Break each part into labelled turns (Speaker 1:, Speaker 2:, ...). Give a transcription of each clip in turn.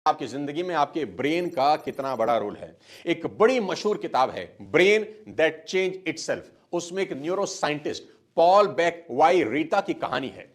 Speaker 1: आपकी जिंदगी में आपके ब्रेन का कितना बड़ा रोल है। एक बड़ी मशहूर किताब है ब्रेन दैट चेंज इटसेल्फ। उसमें एक neuro scientist Paul back why Rita की कहानी है।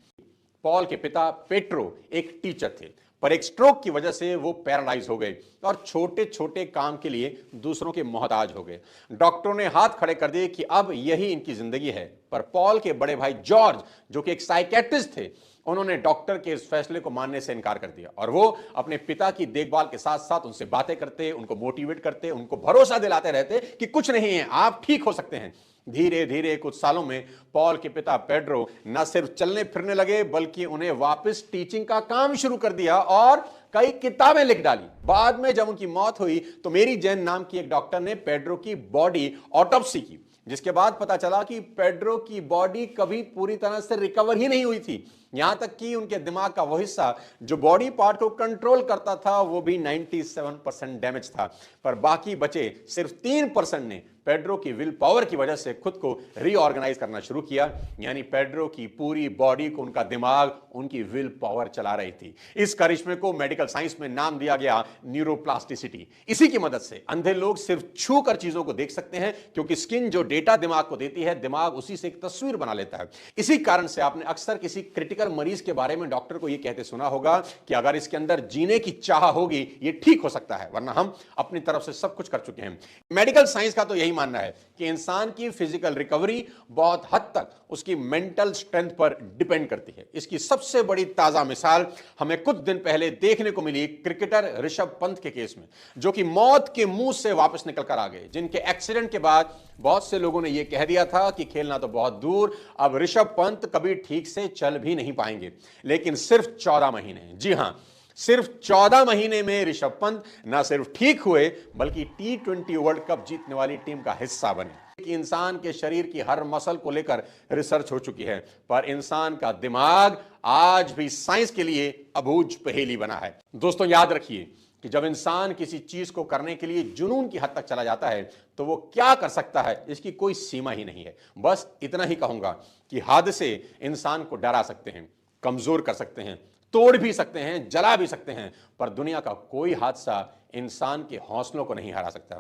Speaker 1: पॉल के पिता पेट्रो एक टीचर थे, पर एक स्ट्रोक की वजह से वो पैरालाइज हो गए और छोटे छोटे काम के लिए दूसरों के मोहताज हो गए। डॉक्टरों ने हाथ खड़े कर दिए कि अब यही इनकी जिंदगी है। पर पॉल के बड़े भाई जॉर्ज, जो कि एक साइकेट्रिस्ट थे, उन्होंने डॉक्टर के इस फैसले को मानने से इनकार कर दिया और वो अपने पिता की देखभाल के साथ साथ उनसे बातें करते, उनको मोटिवेट करते, उनको भरोसा दिलाते रहते कि कुछ नहीं है, आप ठीक हो सकते हैं। धीरे धीरे कुछ सालों में पॉल के पिता पेड्रो न सिर्फ चलने फिरने लगे, बल्कि उन्हें वापस टीचिंग का काम शुरू कर दिया और कई किताबें लिख डाली। बाद में जब उनकी मौत हुई तो मेरी जैन नाम की एक डॉक्टर ने पेड्रो की बॉडी ऑटोप्सी की, जिसके बाद पता चला कि पेड्रो की बॉडी कभी पूरी तरह से रिकवर ही नहीं हुई थी। यहां तक कि उनके दिमाग का वो हिस्सा जो बॉडी पार्ट को कंट्रोल करता था वो भी 97% डैमेज था, पर बाकी बचे सिर्फ 3% ने पेड्रो की विल पावर की वजह से खुद को रीऑर्गेनाइज करना शुरू किया। यानी पेड्रो की पूरी बॉडी को उनका दिमाग, उनकी विल पावर चला रही थी। इस करिश्मे को मेडिकल साइंस में नाम दिया गया न्यूरोप्लास्टिसिटी। इसी की मदद से अंधे लोग सिर्फ छू कर चीजों को देख सकते हैं, क्योंकि स्किन जो डेटा दिमाग को देती है, दिमाग उसी से एक तस्वीर बना लेता है। इसी कारण से आपने अक्सर किसी क्रिटिकल मरीज के बारे में डॉक्टर को यह कहते सुना होगा कि अगर इसके अंदर जीने की चाह होगी ये ठीक हो सकता है, वरना हम अपनी तरफ से सब कुछ कर चुके हैं। मेडिकल साइंस का तो यही मानना है कि इंसान की फिजिकल रिकवरी बहुत हद तक उसकी मेंटल स्ट्रेंथ पर डिपेंड करती है। इसकी सबसे बड़ी ताजा मिसाल हमें कुछ दिन पहले देखने को मिली क्रिकेटर ऋषभ पंत के केस में, जो कि मौत के मुंह से वापस निकल कर आ गए, जिनके एक्सीडेंट के बाद बहुत से लोगों ने यह कह दिया था कि खेलना तो बहुत दूर, अब ऋषभ पंत कभी ठीक से चल भी नहीं पाएंगे। लेकिन सिर्फ 14 महीने, जी हां, सिर्फ 14 महीने में ऋषभ पंत न सिर्फ ठीक हुए बल्कि T20 वर्ल्ड कप जीतने वाली टीम का हिस्सा बने। कि इंसान के शरीर की हर मसल को लेकर रिसर्च हो चुकी है, पर इंसान का दिमाग आज भी साइंस के लिए अबूझ पहेली बना है। दोस्तों याद रखिए कि जब इंसान किसी चीज को करने के लिए जुनून की हद तक चला जाता है तो वो क्या कर सकता है इसकी कोई सीमा ही नहीं है। बस इतना ही कहूंगा कि हादसे इंसान को डरा सकते हैं, कमजोर कर सकते हैं, तोड़ भी सकते हैं, जला भी सकते हैं, पर दुनिया का कोई हादसा इंसान के हौसलों को नहीं हरा सकता।